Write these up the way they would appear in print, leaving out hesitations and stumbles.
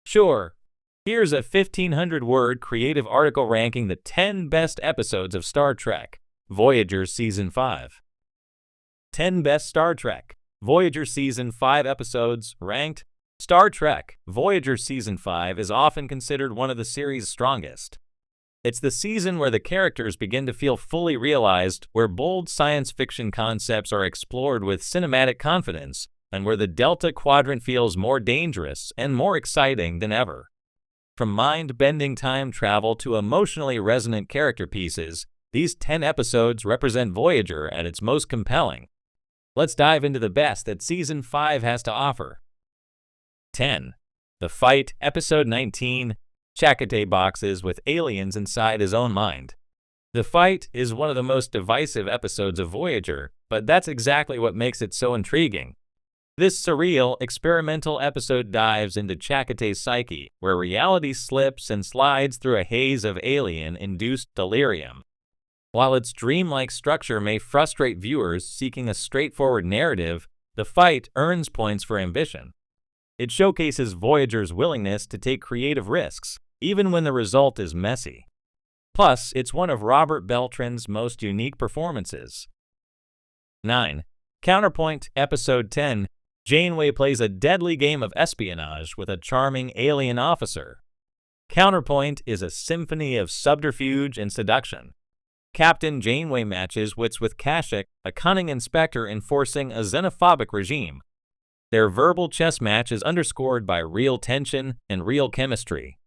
Sure. Here's a 1,500-word creative article ranking the 10 best episodes of Star Trek, Voyager Season 5. 10 Best Star Trek, Voyager Season 5 Episodes, ranked. Star Trek, Voyager Season 5 is often considered one of the series' strongest. It's the season where the characters begin to feel fully realized, where bold science fiction concepts are explored with cinematic confidence, and where the Delta Quadrant feels more dangerous and more exciting than ever. From mind-bending time travel to emotionally resonant character pieces, these 10 episodes represent Voyager at its most compelling. Let's dive into the best that Season 5 has to offer. 10. The Fight, Episode 19, Chakotay boxes with aliens inside his own mind. The Fight is one of the most divisive episodes of Voyager, but that's exactly what makes it so intriguing. This surreal, experimental episode dives into Chakotay's psyche, where reality slips and slides through a haze of alien-induced delirium. While its dreamlike structure may frustrate viewers seeking a straightforward narrative, The Fight earns points for ambition. It showcases Voyager's willingness to take creative risks, even when the result is messy. Plus, it's one of Robert Beltran's most unique performances. 9. Counterpoint, Episode 10, Janeway plays a deadly game of espionage with a charming alien officer. Counterpoint is a symphony of subterfuge and seduction. Captain Janeway matches wits with Kashyyyk, a cunning inspector enforcing a xenophobic regime. Their verbal chess match is underscored by real tension and real chemistry.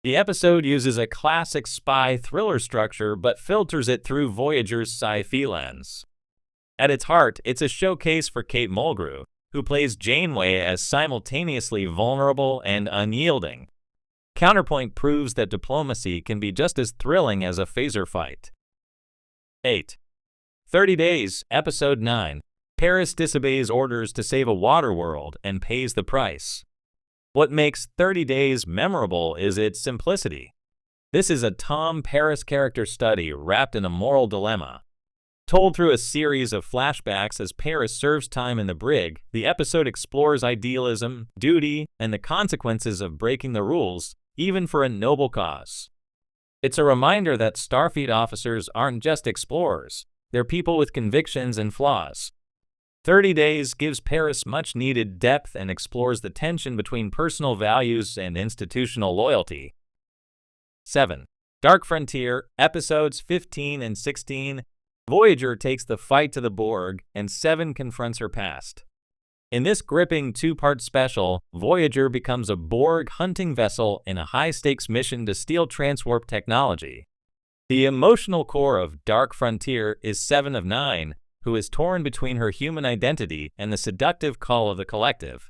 The episode uses a classic spy thriller structure but filters it through Voyager's sci-fi lens. At its heart, it's a showcase for Kate Mulgrew, who plays Janeway as simultaneously vulnerable and unyielding. Counterpoint proves that diplomacy can be just as thrilling as a phaser fight. 8. 30 Days, Episode 9. Paris disobeys orders to save a water world and pays the price. What makes 30 Days memorable is its simplicity. This is a Tom Paris character study wrapped in a moral dilemma. Told through a series of flashbacks as Paris serves time in the brig, the episode explores idealism, duty, and the consequences of breaking the rules, even for a noble cause. It's a reminder that Starfleet officers aren't just explorers, they're people with convictions and flaws. 30 Days gives Paris much-needed depth and explores the tension between personal values and institutional loyalty. 7. Dark Frontier, Episodes 15 and 16. Voyager takes the fight to the Borg, and Seven confronts her past. In this gripping two-part special, Voyager becomes a Borg hunting vessel in a high-stakes mission to steal transwarp technology. The emotional core of Dark Frontier is Seven of Nine, who is torn between her human identity and the seductive call of the collective.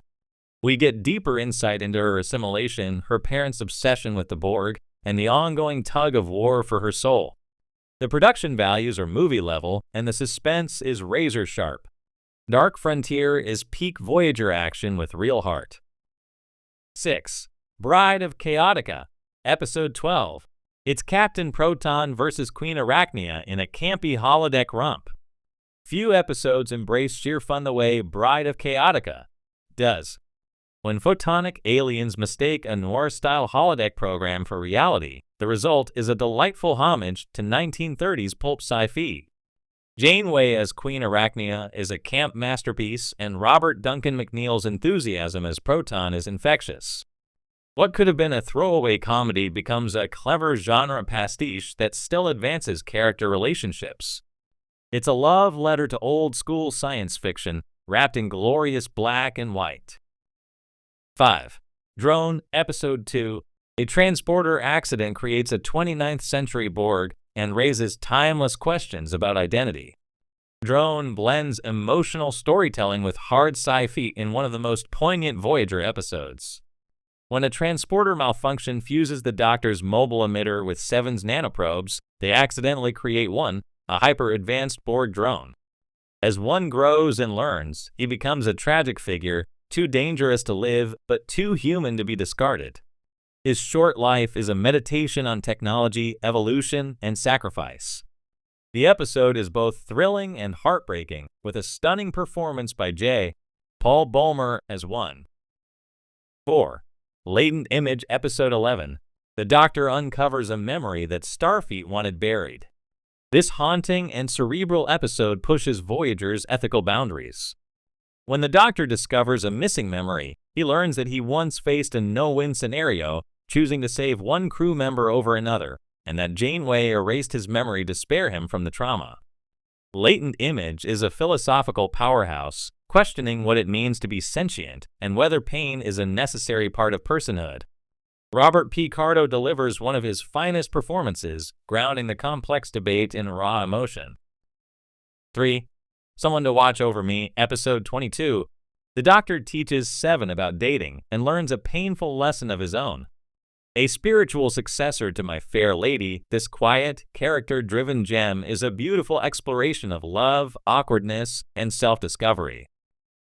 We get deeper insight into her assimilation, her parents' obsession with the Borg, and the ongoing tug of war for her soul. The production values are movie level, and the suspense is razor sharp. Dark Frontier is peak Voyager action with real heart. 6. Bride of Chaotica, Episode 12. It's Captain Proton versus Queen Arachnia in a campy holodeck romp. Few episodes embrace sheer fun the way Bride of Chaotica does. When photonic aliens mistake a noir-style holodeck program for reality, the result is a delightful homage to 1930s pulp sci-fi. Janeway as Queen Arachnia is a camp masterpiece, and Robert Duncan McNeil's enthusiasm as Proton is infectious. What could have been a throwaway comedy becomes a clever genre pastiche that still advances character relationships. It's a love letter to old-school science fiction, wrapped in glorious black and white. 5. Drone, Episode 2. A transporter accident creates a 29th century Borg and raises timeless questions about identity. Drone blends emotional storytelling with hard sci-fi in one of the most poignant Voyager episodes. When a transporter malfunction fuses the Doctor's mobile emitter with Seven's nanoprobes, they accidentally create a hyper-advanced Borg drone. As one grows and learns, he becomes a tragic figure, too dangerous to live, but too human to be discarded. His short life is a meditation on technology, evolution, and sacrifice. The episode is both thrilling and heartbreaking, with a stunning performance by Paul Bulmer as one. 4. Latent Image Episode 11. The Doctor uncovers a memory that Starfleet wanted buried. This haunting and cerebral episode pushes Voyager's ethical boundaries. When the Doctor discovers a missing memory, he learns that he once faced a no-win scenario, choosing to save one crew member over another, and that Janeway erased his memory to spare him from the trauma. Latent Image is a philosophical powerhouse, questioning what it means to be sentient and whether pain is a necessary part of personhood. Robert Picardo delivers one of his finest performances, grounding the complex debate in raw emotion. 3. Someone to Watch Over Me, Episode 22. The Doctor teaches Seven about dating and learns a painful lesson of his own. A spiritual successor to My Fair Lady, this quiet, character-driven gem is a beautiful exploration of love, awkwardness, and self-discovery.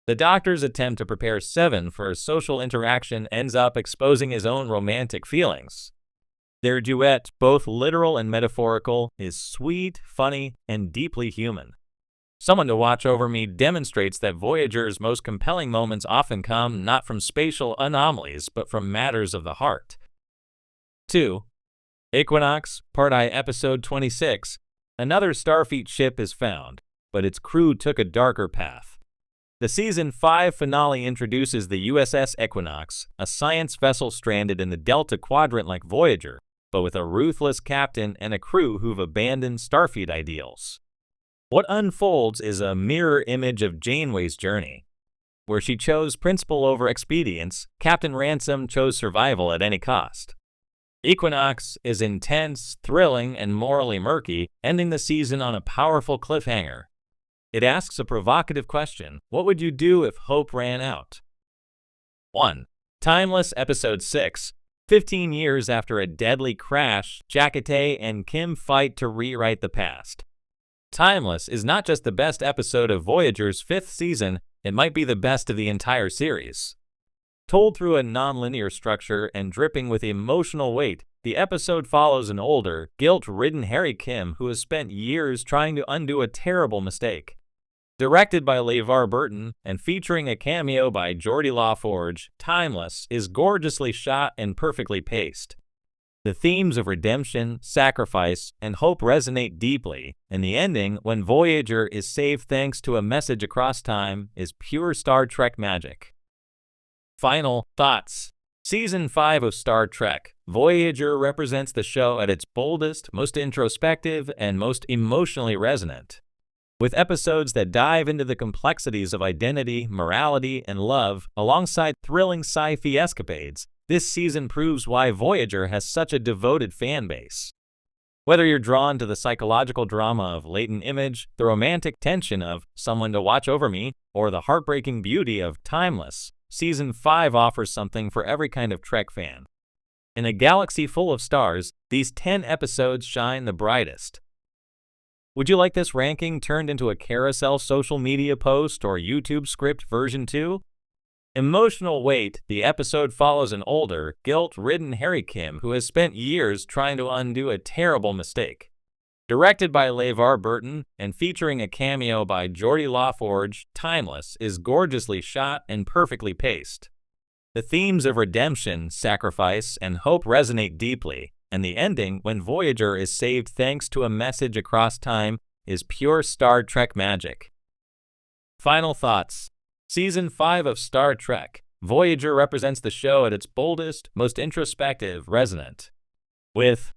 The Doctor's attempt to prepare Seven for a social interaction ends up exposing his own romantic feelings. Their duet, both literal and metaphorical, is sweet, funny, and deeply human. Someone to Watch Over Me demonstrates that Voyager's most compelling moments often come not from spatial anomalies but from matters of the heart. 2. Equinox, Part I, Episode 26. Another Starfleet ship is found, but its crew took a darker path. The Season 5 finale introduces the USS Equinox, a science vessel stranded in the Delta Quadrant like Voyager, but with a ruthless captain and a crew who've abandoned Starfleet ideals. What unfolds is a mirror image of Janeway's journey. Where she chose principle over expedience, Captain Ransom chose survival at any cost. Equinox is intense, thrilling, and morally murky, ending the season on a powerful cliffhanger. It asks a provocative question: what would you do if hope ran out? 1. Timeless Episode 6. 15 years after a deadly crash, Jacquet and Kim fight to rewrite the past. Timeless is not just the best episode of Voyager's 5th season, it might be the best of the entire series. Told through a non-linear structure and dripping with emotional weight, the episode follows an older, guilt-ridden Harry Kim who has spent years trying to undo a terrible mistake. Directed by LeVar Burton and featuring a cameo by Geordie LaForge, Timeless is gorgeously shot and perfectly paced. The themes of redemption, sacrifice, and hope resonate deeply, and the ending, when Voyager is saved thanks to a message across time, is pure Star Trek magic. Final thoughts. Season 5 of Star Trek, Voyager represents the show at its boldest, most introspective, and most emotionally resonant. With episodes that dive into the complexities of identity, morality, and love, alongside thrilling sci-fi escapades, this season proves why Voyager has such a devoted fan base. Whether you're drawn to the psychological drama of Latent Image, the romantic tension of Someone to Watch Over Me, or the heartbreaking beauty of Timeless, Season 5 offers something for every kind of Trek fan. In a galaxy full of stars, these 10 episodes shine the brightest. Would you like this ranking turned into a carousel social media post or YouTube script version 2? Emotional weight, the episode follows an older, guilt-ridden Harry Kim who has spent years trying to undo a terrible mistake. Directed by LeVar Burton and featuring a cameo by Geordie LaForge, Timeless is gorgeously shot and perfectly paced. The themes of redemption, sacrifice, and hope resonate deeply, and the ending, when Voyager is saved thanks to a message across time, is pure Star Trek magic. Final thoughts. Season 5 of Star Trek, Voyager represents the show at its boldest, most introspective, resonant. With